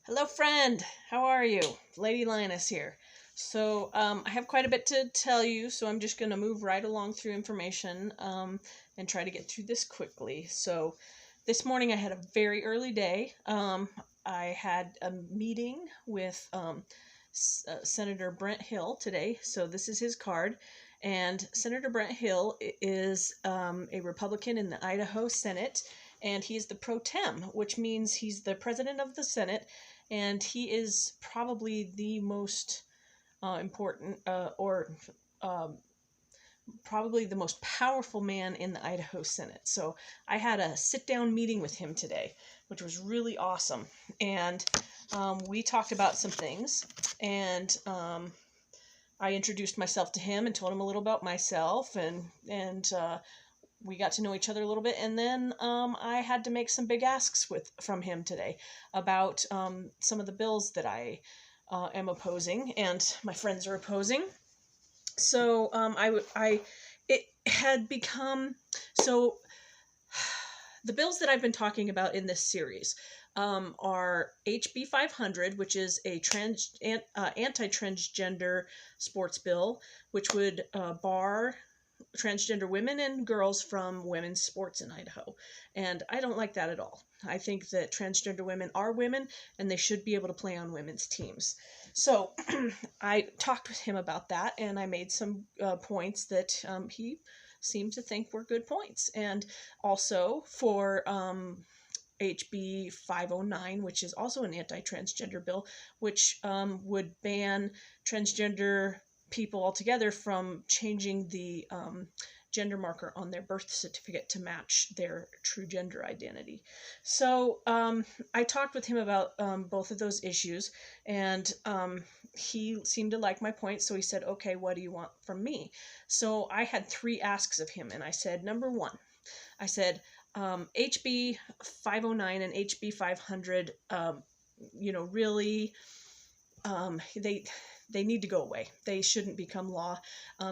Hello, friend. How are you? Lady Linus here. I have quite a bit to tell you, so I'm just going to move right along through information and try to get through this quickly. This morning I had a very early day. I had a meeting with Senator Brent Hill today, so this is his card. And Senator Brent Hill is a Republican in the Idaho Senate, and he's the pro tem, which means he's the president of the Senate, and he is probably the most important or um, probably the most powerful man in the Idaho Senate. So I had a sit down meeting with him today, which was really awesome. And we talked about some things, and I introduced myself to him and told him a little about myself, and we got to know each other a little bit, and then I had to make some big asks from him today about some of the bills that I am opposing and my friends are opposing. So it had become so. The bills that I've been talking about in this series are HB 500, which is a anti-transgender sports bill, which would bar transgender women and girls from women's sports in Idaho. And I don't like that at all. I think that transgender women are women and they should be able to play on women's teams. So I talked with him about that, and I made some points that he seemed to think were good points. And also for HB 509, which is also an anti-transgender bill, which would ban transgender people altogether from changing the gender marker on their birth certificate to match their true gender identity. So I talked with him about both of those issues, and he seemed to like my point. So he said, okay, what do you want from me? So I had three asks of him, and I said, number one, I said, HB 509 and HB 500, really, they need to go away. They shouldn't become law.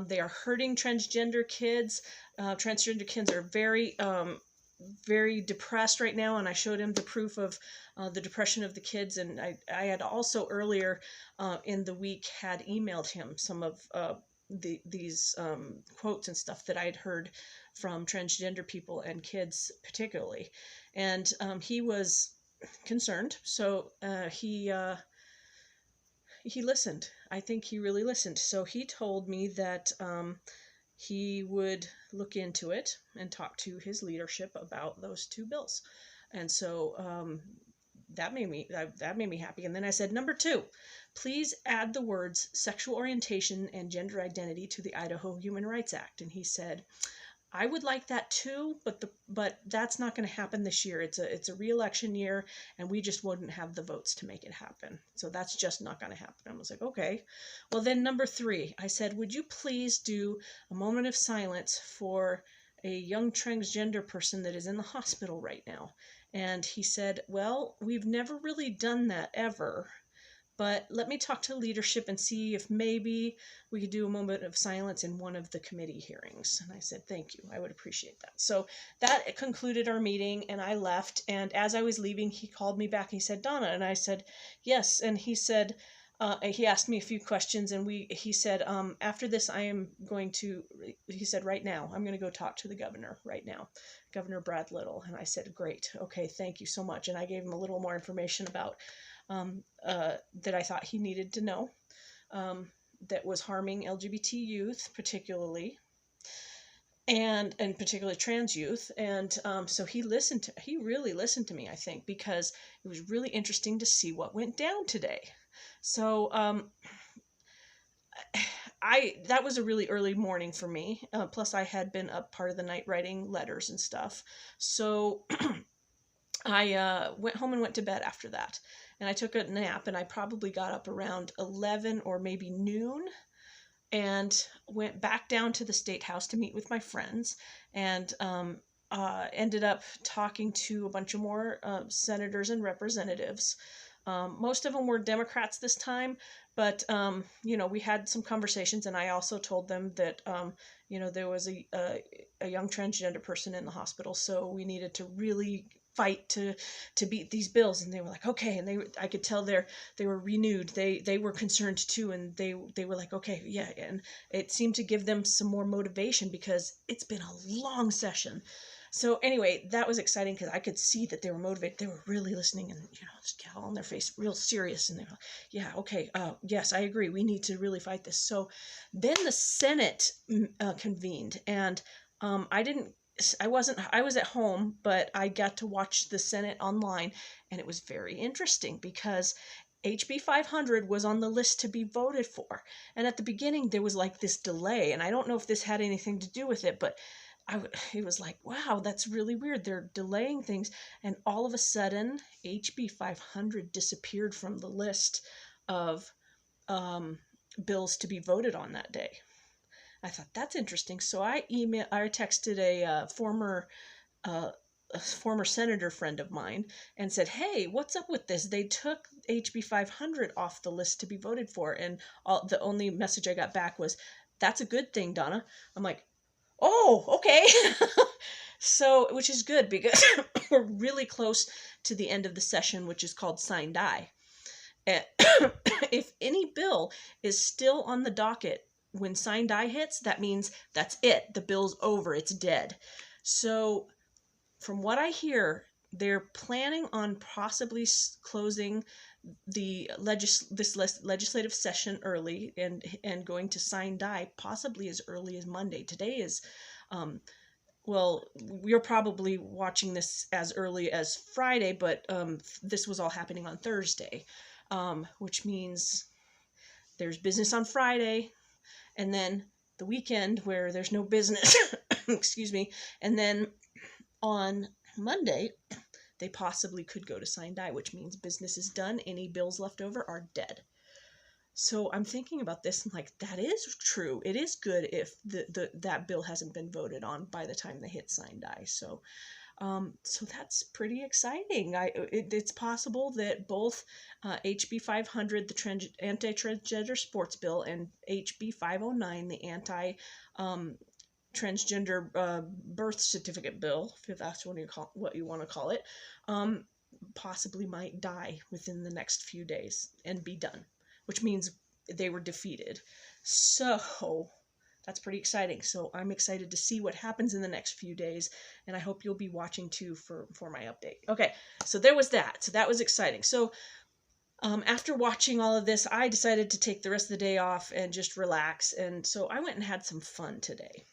They are hurting transgender kids. Transgender kids are very depressed right now, and I showed him the proof of the depression of the kids. And I had also earlier in the week had emailed him some of these quotes and stuff that I had heard from transgender people and kids particularly, and he was concerned. So he listened. I think he really listened. So he told me that he would look into it and talk to his leadership about those two bills. And so that made me happy. And then I said, number two, please add the words sexual orientation and gender identity to the Idaho Human Rights Act. And he said, I would like that too, but that's not going to happen this year. It's a re-election year, and we just wouldn't have the votes to make it happen. So that's just not going to happen. I was like, okay. Well, then number three, I said, would you please do a moment of silence for a young transgender person that is in the hospital right now? And he said, well, we've never really done that ever, but let me talk to leadership and see if maybe we could do a moment of silence in one of the committee hearings. And I said, thank you, I would appreciate that. So that concluded our meeting, and I left. And as I was leaving, he called me back. He said, Donna. And I said, yes. And he said, he asked me a few questions, and he said, after this, he said, right now, I'm going to go talk to the governor right now, Governor Brad Little. And I said, great. Okay, thank you so much. And I gave him a little more information about that I thought he needed to know, that was harming LGBT youth particularly, and particularly trans youth. And so he really listened to me, I think, because it was really interesting to see what went down today. So that was a really early morning for me. Plus I had been up part of the night writing letters and stuff. So I went home and went to bed after that. And I took a nap, and I probably got up around 11 or maybe noon, and went back down to the State House to meet with my friends, and ended up talking to a bunch of more senators and representatives. Most of them were Democrats this time, but we had some conversations, and I also told them that there was a young transgender person in the hospital, so we needed to really fight to beat these bills. And they were like, okay. And I could tell they were renewed. They were concerned too. And they were like, okay, yeah. And it seemed to give them some more motivation because it's been a long session. So anyway, that was exciting because I could see that they were motivated. They were really listening and, just gal on their face, real serious. And they were like, yeah, okay. Yes, I agree. We need to really fight this. So then the Senate convened, and I was at home, but I got to watch the Senate online, and it was very interesting because HB 500 was on the list to be voted for. And at the beginning, there was like this delay, and I don't know if this had anything to do with it, but it was like, wow, that's really weird. They're delaying things. And all of a sudden, HB 500 disappeared from the list of bills to be voted on that day. I thought that's interesting. So I texted a former senator friend of mine and said, hey, what's up with this? They took HB 500 off the list to be voted for. And the only message I got back was, that's a good thing, Donna. I'm like, oh, okay. So, which is good because we're really close to the end of the session, which is called Sign Die. If any bill is still on the docket when Sign Die hits, that means that's it. The bill's over. It's dead. So from what I hear, they're planning on possibly closing this legislative session early and going to Sign Die possibly as early as Monday. Today is, well, you're probably watching this as early as Friday, but this was all happening on Thursday, which means there's business on Friday, and then the weekend where there's no business, excuse me, and then on Monday, they possibly could go to Sign Die, which means business is done. Any bills left over are dead. So I'm thinking about this and like, that is true. It is good if that bill hasn't been voted on by the time they hit Sign Die. So that's pretty exciting. It's possible that both HB 500, the anti-transgender sports bill, and HB 509, the transgender birth certificate bill, if that's what you want to call it, possibly might die within the next few days and be done, which means they were defeated. So that's pretty exciting. So I'm excited to see what happens in the next few days, and I hope you'll be watching too for my update. Okay, so there was that. So that was exciting. So after watching all of this, I decided to take the rest of the day off and just relax, and so I went and had some fun today.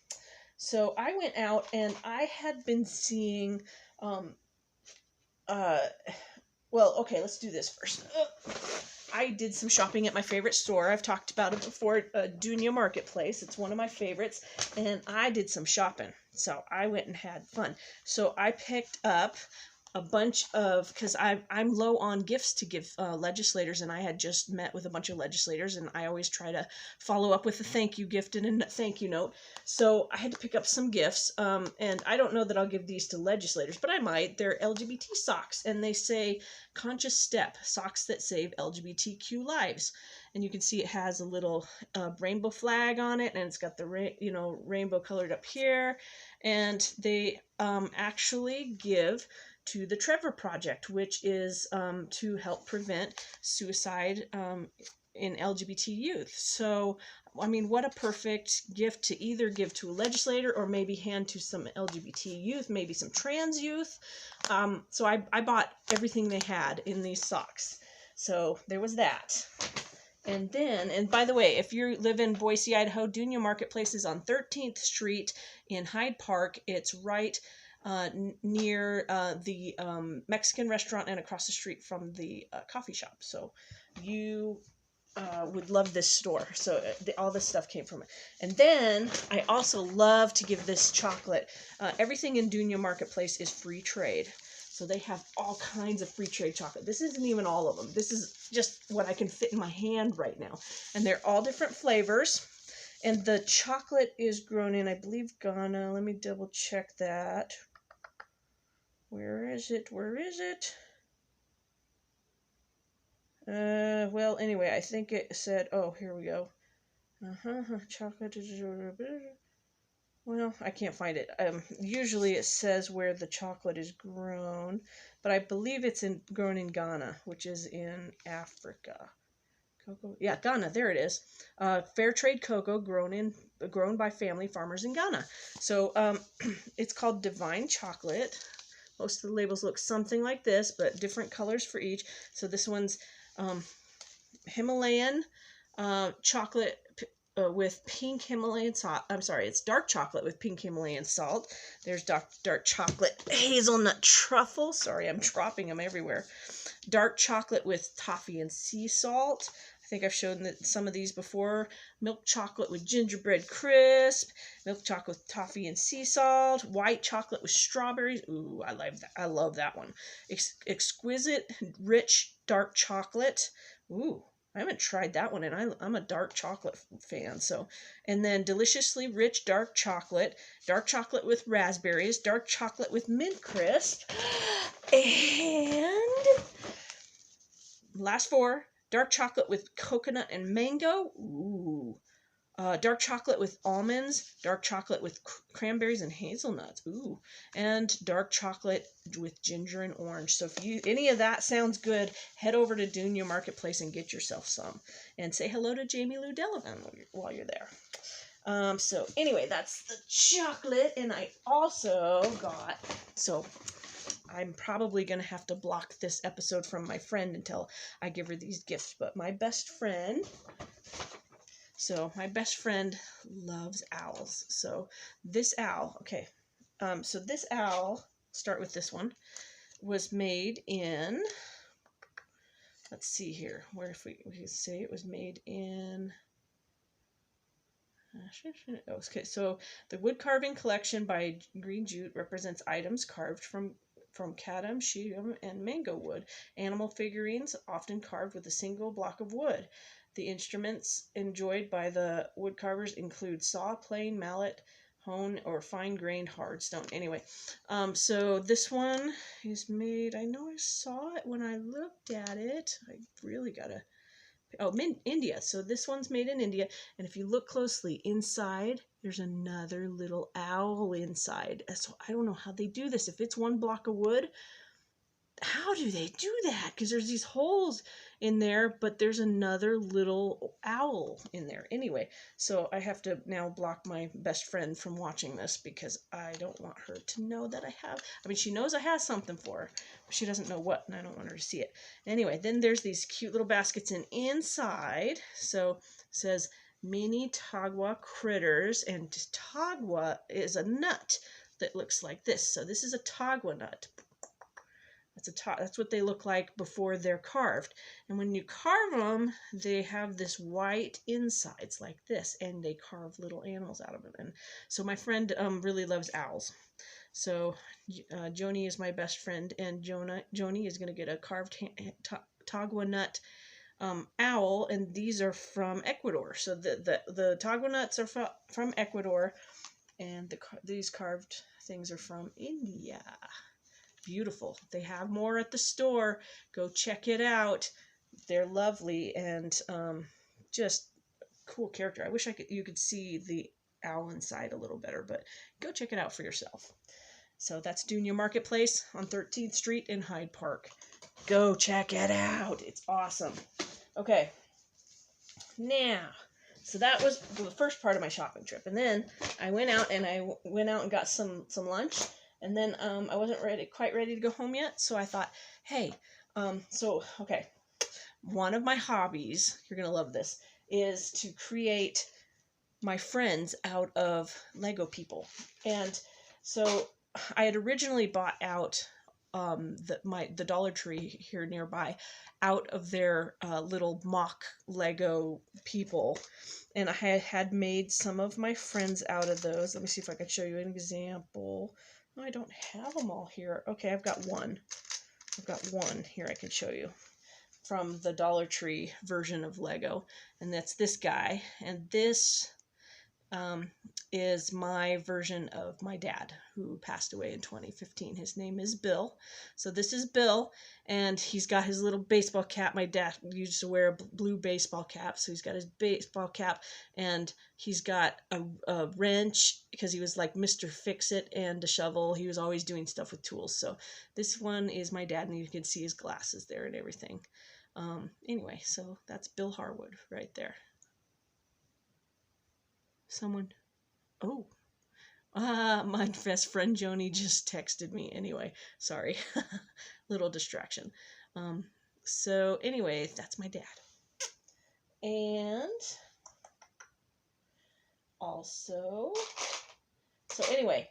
So I went out and I had been seeing, well, okay, let's do this first. I did some shopping at my favorite store. I've talked about it before, Dunya Marketplace. It's one of my favorites, and I did some shopping. So I went and had fun. So I picked up a bunch of, because I'm low on gifts to give legislators, and I had just met with a bunch of legislators, and I always try to follow up with a thank you gift and a thank you note. So I had to pick up some gifts, and I don't know that I'll give these to legislators, but I might. They're LGBT socks, and they say Conscious Step, socks that save LGBTQ lives. And you can see it has a little rainbow flag on it, and it's got the rainbow colored up here, and they actually give to the Trevor Project, which is to help prevent suicide in LGBT youth. So, I mean, what a perfect gift to either give to a legislator or maybe hand to some LGBT youth, maybe some trans youth. So I bought everything they had in these socks. So there was that. And then, and by the way, if you live in Boise, Idaho, Dunya Marketplace is on 13th Street in Hyde Park. It's right near the Mexican restaurant and across the street from the coffee shop. So you would love this store. So all this stuff came from it. And then I also love to give this chocolate. Everything in Dunya Marketplace is free trade. So they have all kinds of free trade chocolate. This isn't even all of them. This is just what I can fit in my hand right now. And they're all different flavors. And the chocolate is grown in, I believe, Ghana. Let me double check that. Where is it? Where is it? Well, anyway, I think it said, oh, here we go. Chocolate. well, I can't find it. Usually it says where the chocolate is grown, but I believe it's grown in Ghana, which is in Africa. Cocoa, yeah, Ghana. There it is. Fair trade cocoa grown by family farmers in Ghana. So it's called Divine Chocolate. Most of the labels look something like this, but different colors for each. So this one's Himalayan chocolate with pink Himalayan salt. I'm sorry, it's dark chocolate with pink Himalayan salt. There's dark chocolate hazelnut truffle. Sorry, I'm dropping them everywhere. Dark chocolate with toffee and sea salt. I think I've shown some of these before. Milk chocolate with gingerbread crisp. Milk chocolate with toffee and sea salt. White chocolate with strawberries. Ooh, I love that. I love that one. Exquisite, rich, dark chocolate. Ooh, I haven't tried that one, and I'm a dark chocolate fan. So, and then deliciously rich dark chocolate with raspberries, dark chocolate with mint crisp, and last four, dark chocolate with coconut and mango. Ooh. Dark chocolate with almonds, dark chocolate with cranberries and hazelnuts. Ooh, and dark chocolate with ginger and orange. So if any of that sounds good, head over to Dunya Marketplace and get yourself some. And say hello to Jamie Lou Delavan while you're there. So anyway, that's the chocolate, and I also got, so I'm probably going to have to block this episode from my friend until I give her these gifts, but my best friend loves owls. So this owl, okay. So this owl, start with this one, was made in, let's see here, where if we can say it was made in, okay, so the wood carving collection by Green Jute represents items carved from cadum, sheum, and mango wood. Animal figurines often carved with a single block of wood. The instruments enjoyed by the woodcarvers include saw, plane, mallet, hone, or fine-grained hard stone. Anyway, so this one is made, I know I saw it when I looked at it. I really gotta, India. So this one's made in India, and if you look closely inside, there's another little owl inside. So I don't know how they do this. If it's one block of wood, how do they do that? Because there's these holes in there, but there's another little owl in there. Anyway, so I have to now block my best friend from watching this because I don't want her to know that I have. I mean, she knows I have something for her, but she doesn't know what, and I don't want her to see it. Anyway, then there's these cute little baskets inside. So it says mini tagua critters, and tagua is a nut that looks like this. So this is a tagua nut. That's what they look like before they're carved. And when you carve them, they have this white insides like this, and they carve little animals out of them. And so my friend really loves owls. So Joni is my best friend, and Joni is going to get a carved tagua nut owl, and these are from Ecuador. So the tagua nuts are from Ecuador, and these carved things are from India. Beautiful. They have more at the store. Go check it out. They're lovely and just cool character. I wish you could see the owl inside a little better, but go check it out for yourself. So that's Dunya Marketplace on 13th Street in Hyde Park. Go check it out. It's awesome. Okay. Now, so that was the first part of my shopping trip. And then I went out and got some lunch. And then I wasn't quite ready to go home yet, so I thought, hey, okay, one of my hobbies, you're going to love this, is to create my friends out of Lego people. And so I had originally bought out the Dollar Tree here nearby out of their little mock Lego people, and I had made some of my friends out of those. Let me see if I can show you an example. Oh, I don't have them all here. Okay, I've got one here I can show you from the Dollar Tree version of Lego, and that's this guy. And this um, is my version of my dad, who passed away in 2015. His name is Bill. So this is Bill, and he's got his little baseball cap. My dad used to wear a blue baseball cap, so he's got his baseball cap, and he's got a wrench, because he was like Mr. Fix-It, and a shovel. He was always doing stuff with tools. So this one is my dad, and you can see his glasses there and everything. Anyway, so that's Bill Harwood right there. Someone, oh, my best friend Joni just texted me. Anyway, sorry, little distraction. Um, so anyway, that's my dad. And also, so anyway,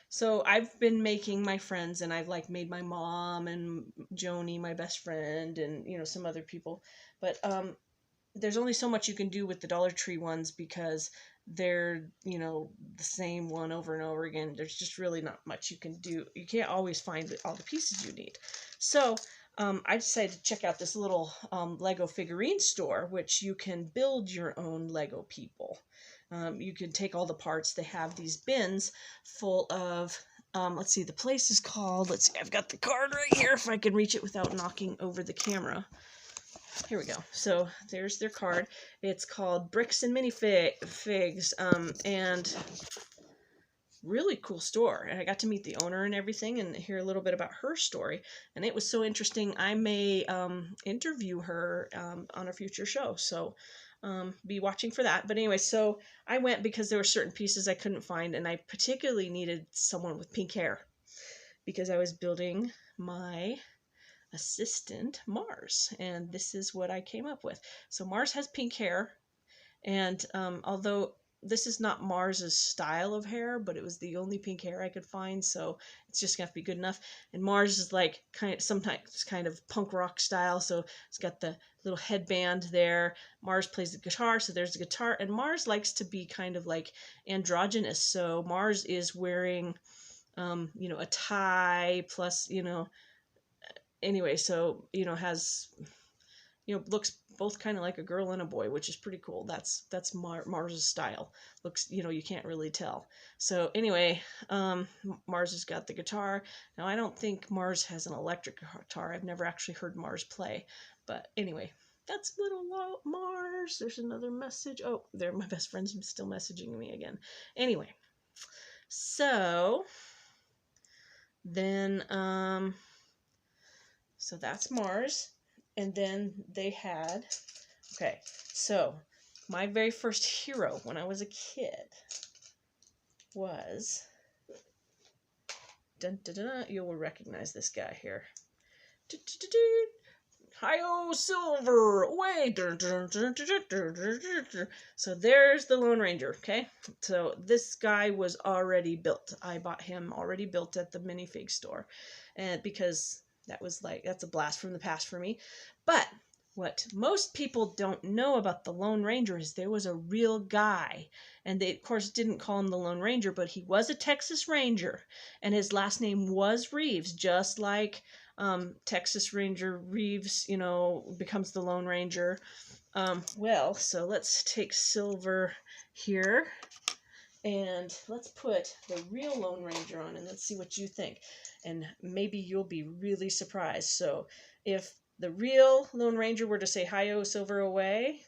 so I've been making my friends, and I've like made my mom and Joni, my best friend, and some other people, but there's only so much you can do with the Dollar Tree ones, because they're the same one over and over again. There's just really not much you can do. You can't always find all the pieces you need. So I decided to check out this little Lego figurine store, which you can build your own Lego people. You can take all the parts. They have these bins full of let's see, the place is called, let's see, I've got the card right here if I can reach it without knocking over the camera. Here we go. So there's their card. It's called Bricks and Minifigs, and really cool store. And I got to meet the owner and everything, and hear a little bit about her story. And it was so interesting. I may interview her on a future show. So be watching for that. But anyway, so I went because there were certain pieces I couldn't find, and I particularly needed someone with pink hair, because I was building my assistant Mars, and this is what I came up with. So Mars has pink hair, and although this is not Mars's style of hair, but it was the only pink hair I could find, so it's just gonna have to be good enough. And Mars is like sometimes kind of punk rock style, so it's got the little headband there. Mars plays the guitar, so there's the guitar, and Mars likes to be kind of like androgynous, so Mars is wearing a tie plus anyway, so has looks both kind of like a girl and a boy, which is pretty cool. That's Mars's style. Looks, you can't really tell. So anyway, Mars has got the guitar. Now I don't think Mars has an electric guitar. I've never actually heard Mars play, but anyway, that's little Mars. There's another message. Oh, there, my best friend's still messaging me again. Anyway, so then so that's Mars. And then they had, okay, so my very first hero when I was a kid was, dun, dun, dun, you will recognize this guy here. Hi-oh, Silver, away! So there's the Lone Ranger, okay? So this guy was already built. I bought him already built at the minifig store, and because that's a blast from the past for me. But what most people don't know about the Lone Ranger is there was a real guy, and they of course didn't call him the Lone Ranger, but he was a Texas Ranger, and his last name was Reeves, just like Texas Ranger Reeves, becomes the Lone Ranger. Well, so let's take Silver here, and let's put the real Lone Ranger on, and let's see what you think. And maybe you'll be really surprised. So if the real Lone Ranger were to say, "Hi-yo, Silver, away,"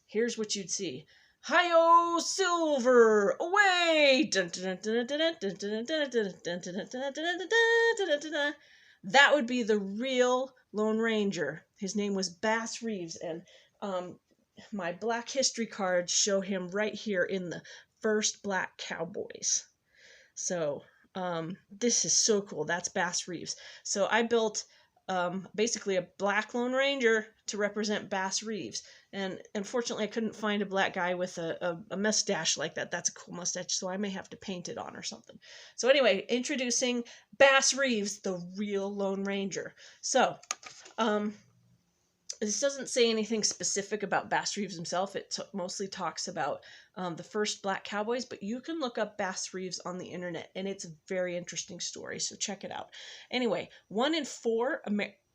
here's what you'd see. "Hi-yo, Silver, away!" That would be the real Lone Ranger. His name was Bass Reeves, and my Black History cards show him right here in the first Black Cowboys. So this is so cool. That's Bass Reeves. So I built basically a black Lone Ranger to represent Bass Reeves. And unfortunately, I couldn't find a black guy with a mustache like that. That's a cool mustache, so I may have to paint it on or something. So anyway, introducing Bass Reeves, the real Lone Ranger. So this doesn't say anything specific about Bass Reeves himself. It mostly talks about the first Black Cowboys, but you can look up Bass Reeves on the internet, and it's a very interesting story, so check it out. Anyway, 1 in 4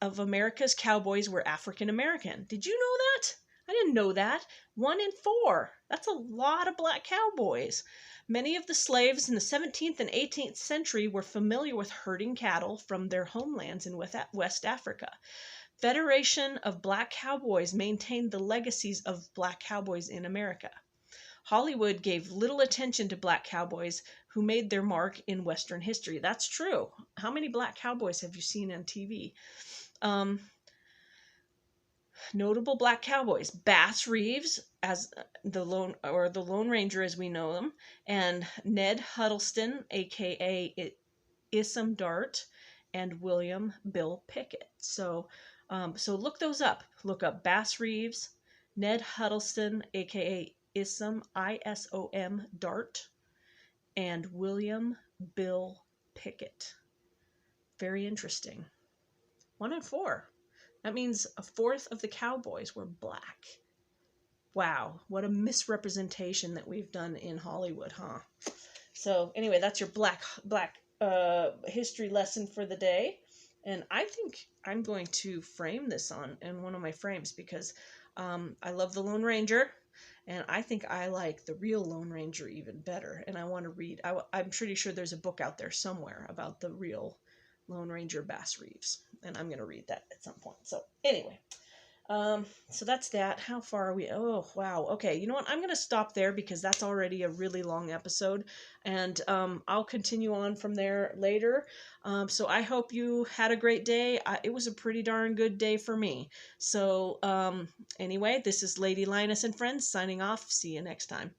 of America's cowboys were African American. Did you know that? I didn't know that. 1 in 4. That's a lot of black cowboys. Many of the slaves in the 17th and 18th century were familiar with herding cattle from their homelands in West Africa. Federation of Black Cowboys maintained the legacies of black cowboys in America. Hollywood gave little attention to black cowboys who made their mark in Western history. That's true. How many black cowboys have you seen on TV? Notable black cowboys: Bass Reeves as the Lone Ranger as we know them, and Ned Huddleston, aka Isam Dart, and William Bill Pickett. So look those up. Look up Bass Reeves, Ned Huddleston, aka Isom Dart, and William Bill Pickett. Very interesting. 1 in 4. That means a fourth of the cowboys were black. Wow, what a misrepresentation that we've done in Hollywood, huh? So anyway, that's your black history lesson for the day. And I think I'm going to frame this in one of my frames because I love the Lone Ranger, and I think I like the real Lone Ranger even better. And I want to read. I'm pretty sure there's a book out there somewhere about the real Lone Ranger Bass Reeves, and I'm going to read that at some point. So anyway, so that's that. How far are we? Oh, wow. Okay, you know what? I'm going to stop there because that's already a really long episode, and I'll continue on from there later. So I hope you had a great day. It was a pretty darn good day for me. So anyway, this is Lady Linus and Friends signing off. See you next time.